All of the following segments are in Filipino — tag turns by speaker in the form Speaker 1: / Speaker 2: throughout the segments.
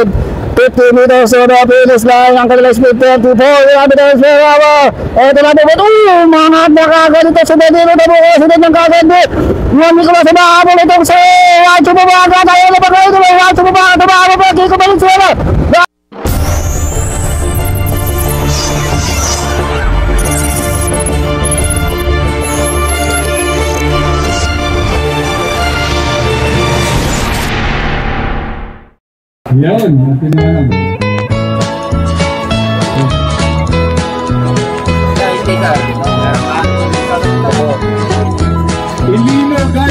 Speaker 1: 50 meters to the finish line. Ang kanilang speed 34 kilometers per hour. Ito na po. Mga nakaganito sa Medino na bukas. Sunod ng kagandi. Ngunit ko ba sa mahabol itong si Wancho Bumaga. Tayo na ba kayo? Wancho Bumaga. Tumahabol pa. Kiko Valenzuela.
Speaker 2: Yan, natin na lang.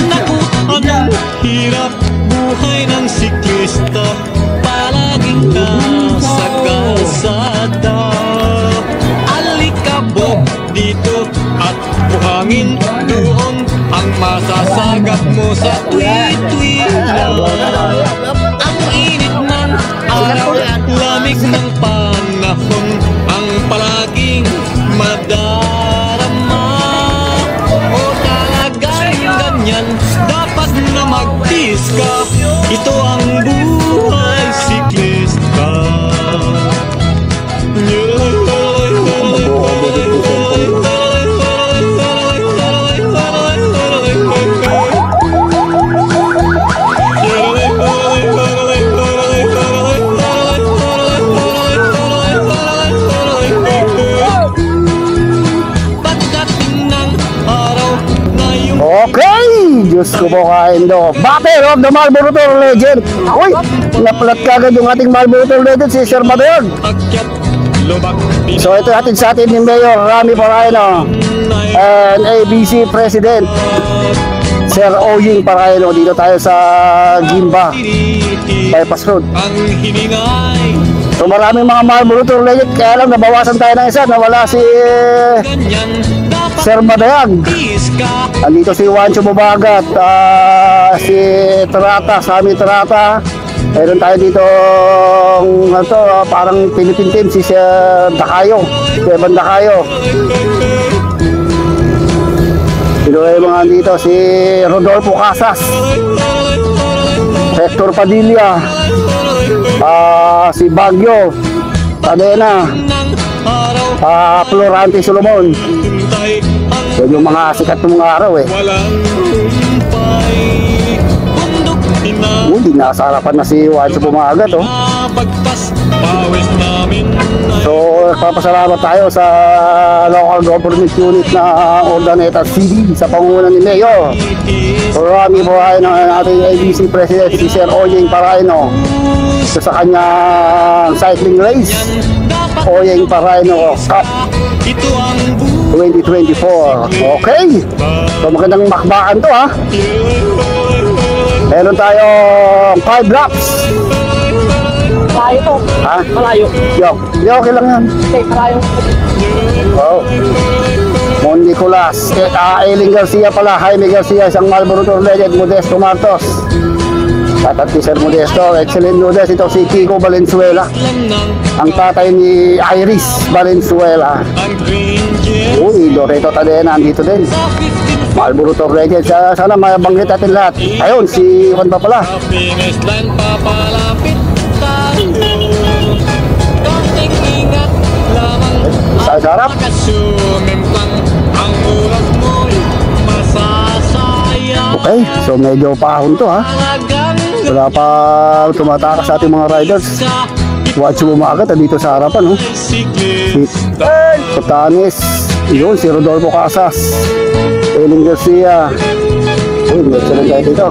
Speaker 3: Naku, ang hirap buhay ng siklista, palaging nasa kalsada. Alikabok dito at buhangin doon, ang masasagap mo sa tweet-tweet lang. Ang init ng araw, lamig ng panahon, ang palaging madarama. O talagang ganyan, dapat na mag-tiis ka. Ito ang buhay siklista.
Speaker 1: Okay! Diyos ko po Kaindo. Battle of the Marlboro Tour Legend. Uy! Napalat kagad yung ating Marlboro Tour Legend si Sir Madeon. So ito atin sa atin ni Mayor Rami Paraino and ABC President Sir Ojing Paraino. Dito tayo sa Gimba Bypass Road. So maraming mga Marlboro Tour Legend, kaya lang nabawasan tayo ng isa. Nawala si Sir Madayag. Andito si Wancho Bumagat, si Trata, Sammy Trata. Meron tayo dito parang Philippine team, si Sir Dakayo, Evan Dakayo. Dito yung mga dito, si Rodolfo Casas, Hector Padilla, si Baguio Cadena, Florante Solomon. Yan yung mga sikat ng mga araw eh. Hindi nasa harapan na si Wancho Bumagat oh. So papasalamat tayo sa local government unit na Ordaneta City sa pangunan ni Mayor Rami Paraino ng ating ABC President si Sir Ojing Paraino sa kanyang cycling race Ojing Paraino Cup 2024. Okay, so magandang makbakan to ha. Meron tayong 5 laps.
Speaker 4: Malayo to.
Speaker 1: Ha?
Speaker 4: Malayo.
Speaker 1: Okay lang yan.
Speaker 4: Okay, malayo.
Speaker 1: Oh. Mon Nicolas, Eiling Garcia pala, Jaime Garcia, isang Marlboro Tour Legend, Modesto Martos. Tatat ni Sir Modesto, excellent noodles. Ito si Kiko Valenzuela, ang tatay ni Iris Valenzuela. Uy, Loreto Tadena, andito din. Marlboro Tour Legend, sana mabanggit natin lahat. Ayun, si Juan pa pala. Sa sarap. Okay, so medyo pahon to ha. Wala pa tumatakas sa ating mga riders. Wancho Bumagat dito sa harapan, no? Si Sotanes, yun, si Rodolfo Casas, Eiling Garcia. Uy, medyo lang tayo dito.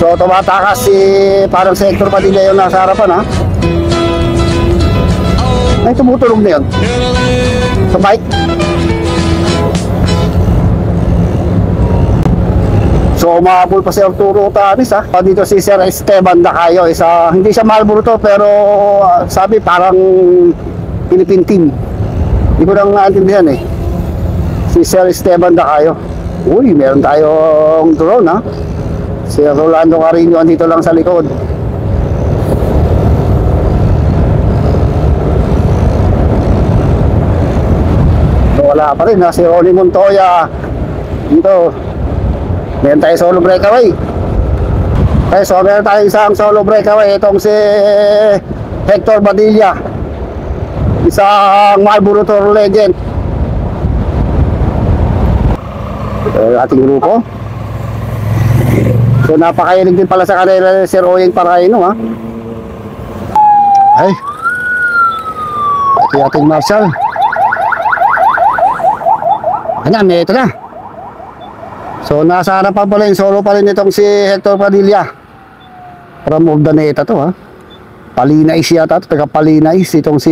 Speaker 1: So tumatakas si parang Hector Padilla yung nasa harapan, ha? Ay, tumutulog na yun sa bike. So umahabol pa si Arturo Tanis ha. Dito si Sir Esteban Dakayo, isa, hindi siya Marlboro to pero sabi parang Philippine team. Hindi ko nang naintindihan eh. Si Sir Esteban Dakayo. Uy, meron tayong drone ha. Si Rolando Carino dito lang sa likod. So wala pa rin ha. Si Ronnie Montoya dito. Meron tayo solo breakaway. Okay, so meron tayong isang solo breakaway. Itong si Hector Badilla, isang Marlboro Tour legend. Ating grupo. So napakahilig din pala sa kanila Sir Oyeng Paraino, ha. Ay, ito yung ating Marshall. Ayan, ito na. So nasa harapan pala yung solo pa rin itong si Hector Padilla from Urdaneta to, ha. Palinais yata ito, taga Palinais itong si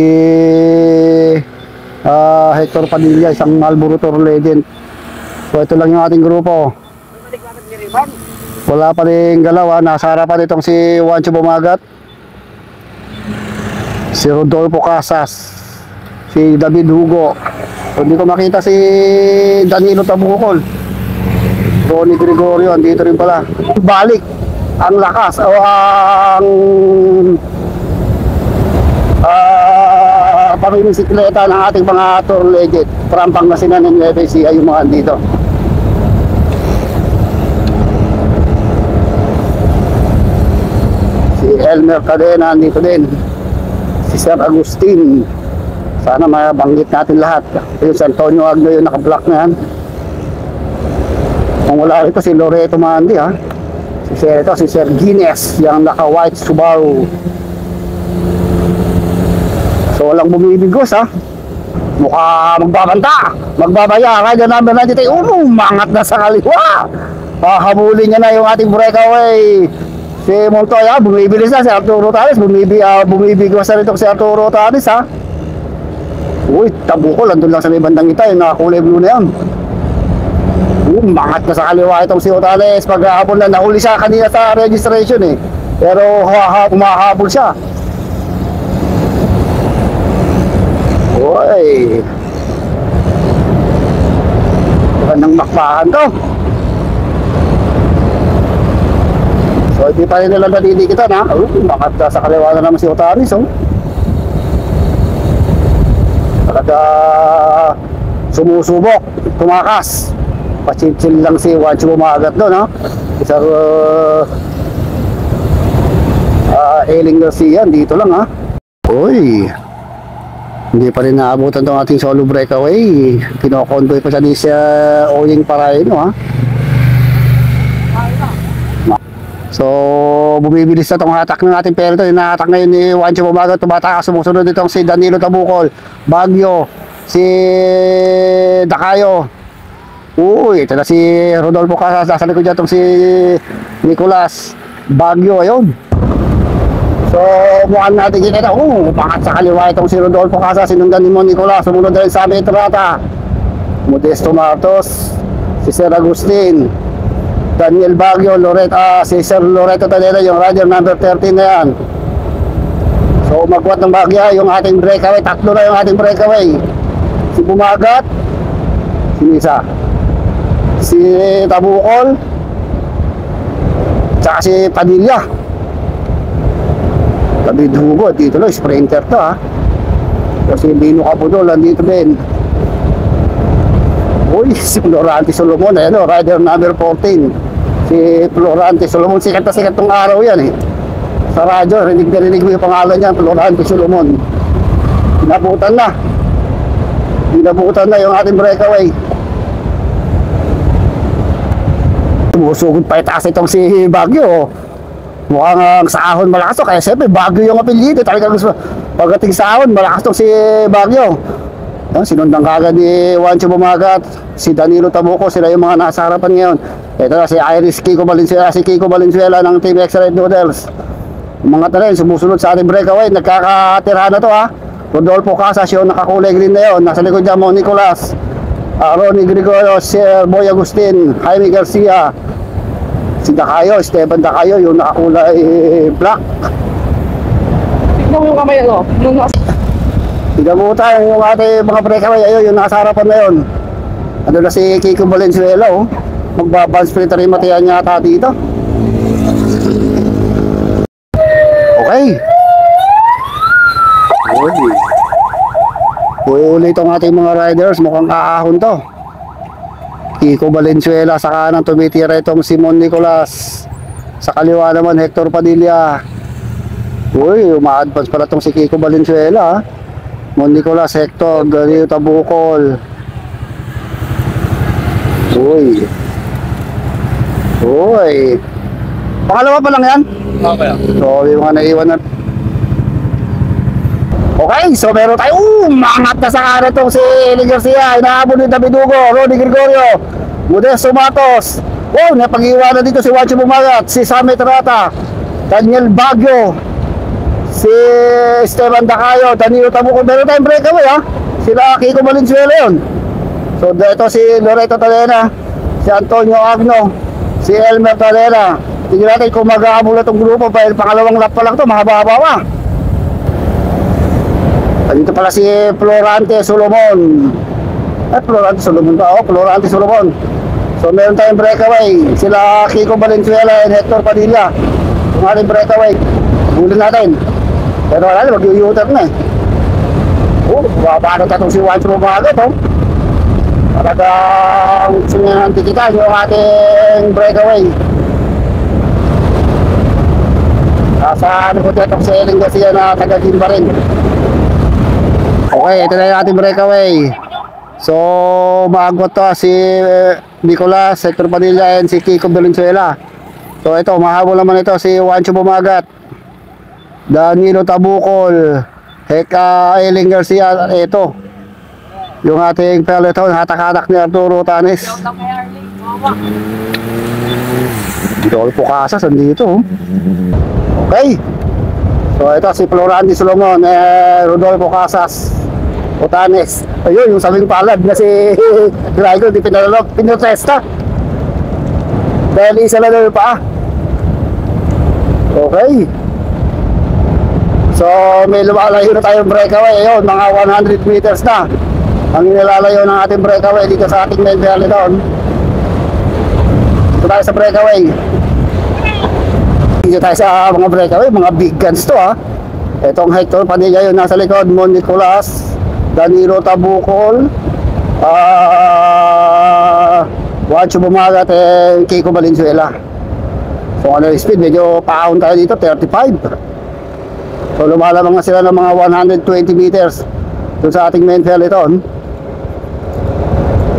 Speaker 1: Hector Padilla, isang Marlboro Tour legend. So ito lang yung ating grupo. Wala pa rin galaw, ha. Nasa harapan itong si Juancho Bumagat, si Rodolfo Casas, si David Hugo. Hindi ko makita si Danilo Tabukol. Ronnie Gregorio, andito rin pala. Balik ang lakas o ang pamimisikleta ng ating mga tour legend from Pangasinan and Nueva Ecija, yung mga andito. Si Elmer Cadena andito din, si Sir Agustin. Sana mabanggit natin lahat. Yung San Antonio Agno, yung naka-block na yan. Kung wala ito si Loreto Mandi, ha. Si Sir Guinness, yung naka-white Subaru. So walang bumibigos, ha. Mukha magbabanta, magbabaya. Rider number 93, umangat na sa kaliwa. Habulin niya na yung ating breakaway. Si Montoya, bumibilis na. Si Arturo Tanis, bumibigos na rin si Arturo Tanis, ha. Uy, Tabukol, andun lang sa may bandang ita, yung nakakulay blue na yan. Umangat na sa kaliwa itong si Otales. Pag-ahabol na, nahuli siya kanina sa registration, eh. Pero humahabol siya. Uy, magandang makbahan to. So hindi pa rin nila nadidikitan, ha. Umangat na sa kaliwa na naman si Otales, oh. Talaga sumusubok, tumakas. Pachichil lang si Juancho Bumagat doon, ha. Isang Eling Garcia dito lang, ha. Uy, hindi pa rin naabutan tong ating solo breakaway. Kinokonvoy pa siya ni si Oyeng Paraino, ha. So bumibilis na itong hatak ng ating perito. Yung nahatak ngayon ni Juancho Bumagat, tumatakas, sumusunod itong si Danilo Tabukol, Baguio, si Dacayo. Uy, ito na si Rodolfo Casas. Nasa likod dyan itong si Nicolas Baguio, ayun. So mukhang natin kita. Pangat sa kaliwa itong si Rodolfo Casas, sinundan ni Mon Nicolas. Sumunod na rin sa Metrata, Modesto Martos, si Sir Agustin, Daniel Baguio, si Sir Loreto Tadera, yung rider number 13 na yan. So magwat ng Baguio yung ating breakaway. Tatlo na yung ating breakaway. Si Bumagat, si Misa, si Tabukol, tsaka si Padilla. David Hugo, dito lang, sprinter to, ha. Kasi Bino Capudol, andito din. Uy, si Florante Solomon, ayan, rider number 14. Si Florante Solomon, sikat na sikat tong araw yan, eh. Sa radyo, rinig na rinig mo yung pangalan niya, Florante Solomon. Pinabutan na yung ating breakaway. Tumusugod pa itaas itong si Baguio. Mukhang sa ahon malakas to, kaya siyempre Baguio yung apelyido. Talagang pagdating sa ahon, malakas to si Baguio. Sinundan kagad ni Juancho Bumagat, si Danilo Tabuco, sila yung mga nasa harapan ngayon. Ito na si Kiko Valenzuela ng Team X-Red Noodles. Mga talent, sumusunod sa ating breakaway. Nagkakatirahan na to, ha. Rodolfo Casas yung nakakulay green na yun. Nasa likod niya Mon Nicolas, Ronnie Gregorio, Sir Boy Agustin, Jaime Garcia, si Dacayo, Esteban Dacayo yung nakakulay black.
Speaker 4: Tignan mo yung kamay, ano?
Speaker 1: Tignan mo tayo yung ating mga breakaway. Ayun, yung nasa harapan na yun. Ano na si Kiko Valenzuela, oh. Magbabans sprinter yung matiyan niya ata dito. Okay. Uli itong ating mga riders. Mukhang kaahon to. Kiko Valenzuela sa kanan, tumitira itong si Mon Nicolas, Sa kaliwa naman, Hector Padilla. Uy, uma-advance pala tong si Kiko Valenzuela. Mon Nicolas, Hector, Dario Tabucol. Uy. Uy. Pangalawa pa lang yan?
Speaker 4: Okay.
Speaker 1: So, yung mga naiwan na. Okay, so meron tayo. Mangat na sa kanan tong si Eli Garcia. Inaabot ni David Hugo, Ronnie Gregorio, Modesto Matos. Oh, napag-iwanan dito si Juancho Bumagat, si Sammy Terrata, Daniel Baguio, si Esteban Dacayo, Danilo Tabuco. Meron tayong breakaway ha. Sila Kiko Valenzuela yun. So dito si Loreto Talena, si Antonio Agno, si Elmer Talena. Tingnan natin kung mag-aabot na itong grupo. Dahil pangalawang lap pa lang ito, mahaba-haba pa. Dito pala si Florante Solomon. Florante Solomon ba? Oh, Florante Solomon. So meron tayong breakaway. Sila Kiko Valenzuela and Hector Padilla. Yung ating breakaway. Bulin natin. Pero wala na, mag-u-u-turn na eh. Oh, babano tatong si Juancho Bumagat oh. Talagang sinantikitan yung ating breakaway. Nasa ano po tatong si Ellen Garcia na taga-Gimba rin. Okay, ito na yung ating breakaway. So, maagot to si Nicolas, Hector Padilla, and si Kiko Valenzuela. So, ito, mahabol naman ito si Juancho Bumagat, Danilo Tabucol, Ellen Garcia. Ito, yung ating peloton, hatak-hatak ni Arturo Tanes. Dolpo Casas, andito. Okay. So ito si Florante Solomon, Rodolfo Casas, Otanes. Ayun, yung sabing palad na si Rigo, di pinotesta. Dahil isa lang yung paa. Okay. So may lumalayo na tayong breakaway. Ayun, mga 100 meters na ang inilalayo ng ating breakaway dito sa ating main peloton. Ito tayo sa breakaway. Dito tayo sa mga breakaway, mga big guns to ha. Itong Hector Padilla yun nasa likod, Mon Nicolas, Danilo Tabucol, Juancho Bumagat, and Kiko Valenzuela. So ano yung speed, medyo paahon tayo dito, 35. So lumalamang na sila ng mga 120 meters doon sa ating main peloton.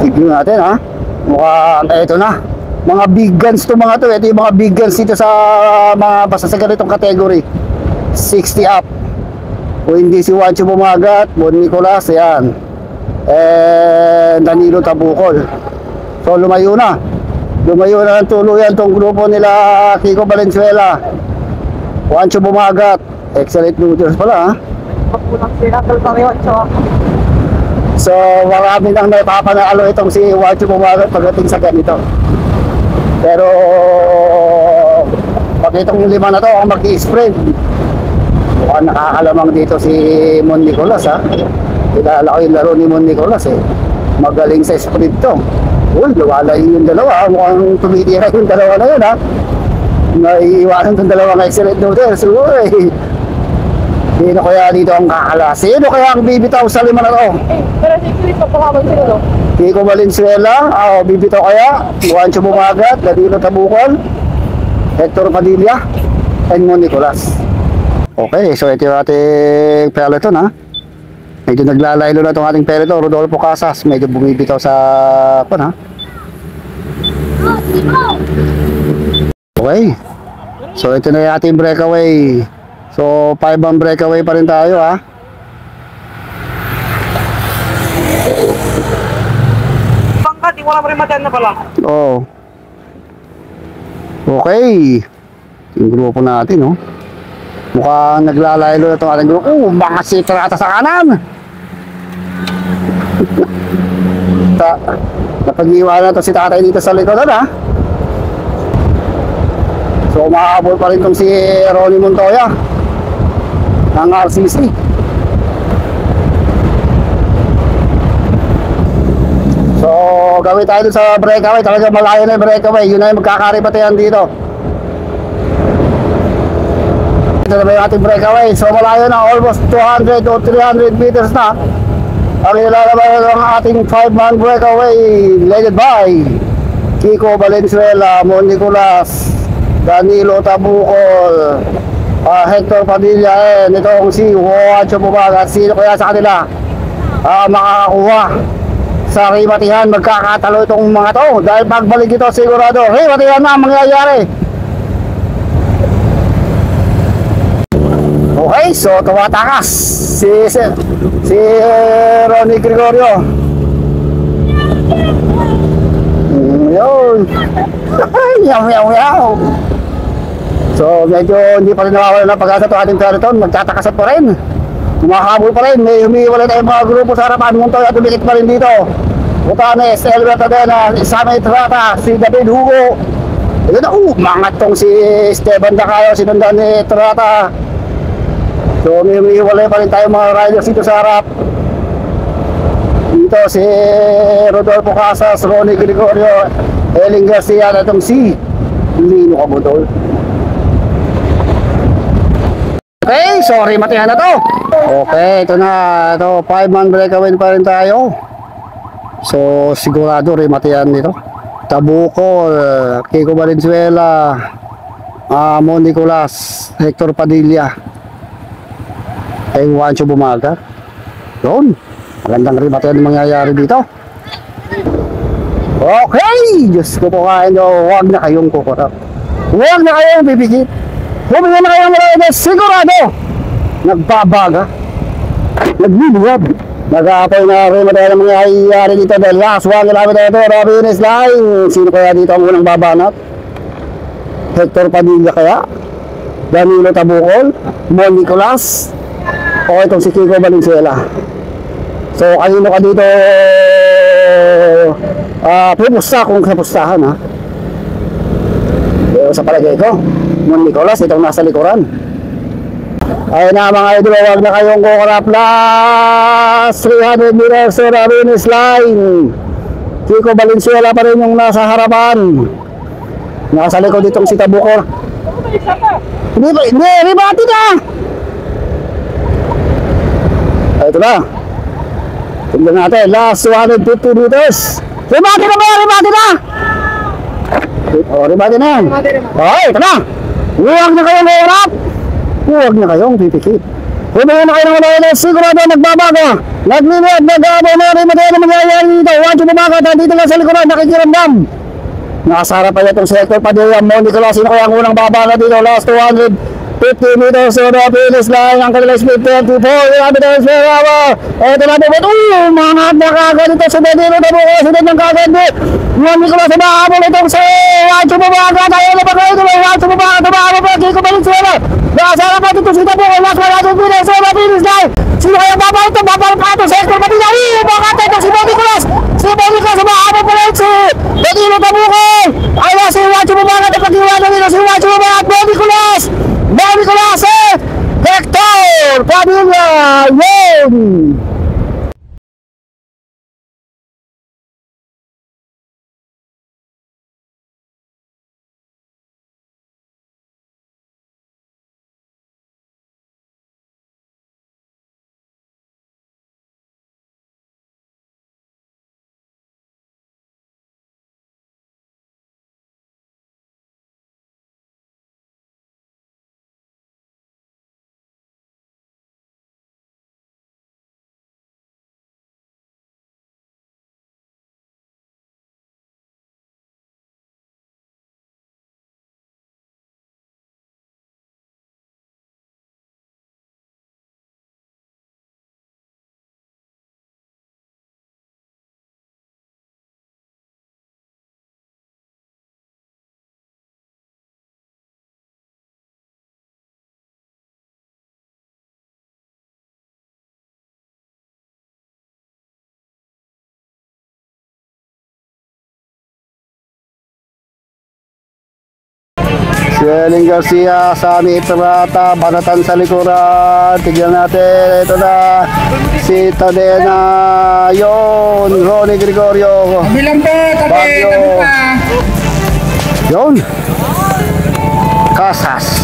Speaker 1: Tignan natin ha. Mukhang ito na. Mga big guns to mga to. Ito yung mga big guns dito sa mga basta sa ganitong category 60 up. O hindi si Juancho Bumagat, Mon Nicolas, yan, and Danilo Tabucol. So lumayo na ng tuluyan tong grupo nila Kiko Valenzuela, Juancho Bumagat. Excellent noodles pala ha. So marami nang napapanalo itong si Juancho Bumagat pagdating sa ganito. Pero pag itong lima na to ang mag-i-sprint, mukhang nakakalamang dito si Mon Nicolas ha. Kilala ko yung laro ni Mon Nicolas eh. Magaling sa sprint to. Uy, luwalayo yung dalawa. Mukhang tumitira yung dalawa na yun ha. Naiiwanan itong dalawang excellent noodles. Uy, sino kaya dito ang kakala? Sino kaya ang bibitaw sa lima na to?
Speaker 4: Pero si Chris, papakaman sila no?
Speaker 1: Kiko Valenzuela, bibitaw kaya? Juancho Bumagat, Danilo Tabucol, Hector Padilla, and Mon Nicolas. Okay, so ito yung ating peloton ha. Medyo naglalaylo na itong ating peloton. Rodolfo Casas, medyo bumibitaw sa ha. Okay, so ito na yung ating breakaway. So 5 ang breakaway pa rin tayo ha.
Speaker 4: Pangkat, di wala pa rin matan na pala.
Speaker 1: Oo. Okay. Yung grupo natin oh. Mukhang naglalaylo na itong ating grupo. Mga si Terrata sa kanan. Napag-iwanan na ito si tatay dito sa likodan ha. So umaabot pa rin itong si Ronnie Montoya ng RCC. So gawin tayo dun sa breakaway. Talaga malayo na yung breakaway. Yun na yung magkakaripatayan dito. Ito na ba yung ating breakaway? So malayo na, almost 200 o 300 meters na ang ilalaban ng ating 5-man breakaway, led by Kiko Valenzuela, Mon Nicolas, Danilo Tabucol, Hector Padilla, nitong si Juancho Bumagat. Sino kaya sa kanila makakakuha sa Rimatihan? Magkakatalo itong mga to dahil pagbalik ito sigurado Rimatihan na ang mangyayari. Okay, so tumatakas si Ronnie Gregorio. Yun. Yaw yaw yaw. So medyo hindi pa rin nawawala ng pag-asa ito ating Clariton. Magtatakasat pa rin, humahabol pa rin, may humiwalay tayong mga grupo sa harapan. Muntoy at dumikit pa rin dito. Butanes, Elbert Adena, Samay Trata, si David Hugo. Ito na, mangat tong si Esteban Dacayo, sinundan ni Trata. So may humiwalay pa rin tayong mga riders dito sa harap. Dito si Rodolfo Casas, Ronnie Gregorio, Eling Garcia, at itong si Lino Cabudol. Okay, sorry, matihan na to. Okay, ito na. Ito, 5-man breakaway pa rin tayo. So, sigurado rin matihan nito. Tabucol, Kiko Valenzuela, Mon Nicolas, Hector Padilla, ay Juancho Bumagat. Yun, magandang rin matihan yung mangyayari dito. Okay, Diyos ko po kain nyo, huwag na kayong kukurap. Huwag na kayong bibigit. Huwag na kayong marami, sigurado nagbabaga, nagbibuwab. Nag-aapoy na rin matayo ng mga nangyayari dito dahil last one namin ito, Robin's Line. Sino kaya dito ang unang babanat? Hector Padilla kaya? Danilo Tabucol? Mon Nicolas? O itong si Kiko Valenzuela? So kanino ka dito pupusta kung kapustahan ha? Sa palagay ko, Mon Nicolas itong nasa likuran. Ayun na mga idol, huwag na kayong kukurap. Last 300 meters sa Robin's Line. Kiko Valenzuela pa rin yung nasa harapan. Nasa likod itong si Tabucol. Hindi, ribati na! Ito na. Tingnan natin, last 250 meters. Ribati na ba? Ribati na! O, ribati na yan. O, ito na. Huwag na kayong kukurap. Huwag na kayong pipikit. Huwag na kayo ng wala, sigurado nagbabago. Nagliliwag, nag-aabo na rin matayo na mangyayari dito. Juancho Bumagat, dito lang sa likuran, nakikiramdam. Nakasara pa itong si Hector Padilla, Mon Nicolas. Sino kaya ang unang babaga dito? Last 250 meters sa Robin's Line. Ang kanilang speed 24. Grabe na yung Serawa. Ito na po. Mga nakagad ito sa Danilo Tabucol. Sunod ng kagad dito. Mon Nicolas, umahabol itong si Juancho Bumagat. Ayaw na ba kayo ito? Juancho Bumagat, umahabol pa. Kiko Valenzuela. Nakasara pa dito si Tabucol. Last 100 meters sa Robin's Line. Sino kaya babalik ito? Babalik pa ito si Hector Padilla. Umagat ito si Mon Nicolas. Si Mon Nicolas, umahabol pa rin si Danilo Tabucol. Ayaw si Juancho Bumagat. Pag-iwanan nila si Juancho Bumagat. Mon Nicolas. Mon Nicolas Hector Padilla. Yun! Si Eling Garcia, Sammy Trata, Banatan sa likuran. Tignan natin, ito na si Tadena, yun, Ronnie Gregorio.
Speaker 2: Bilang po, tabi pa.
Speaker 1: Yun, Casas.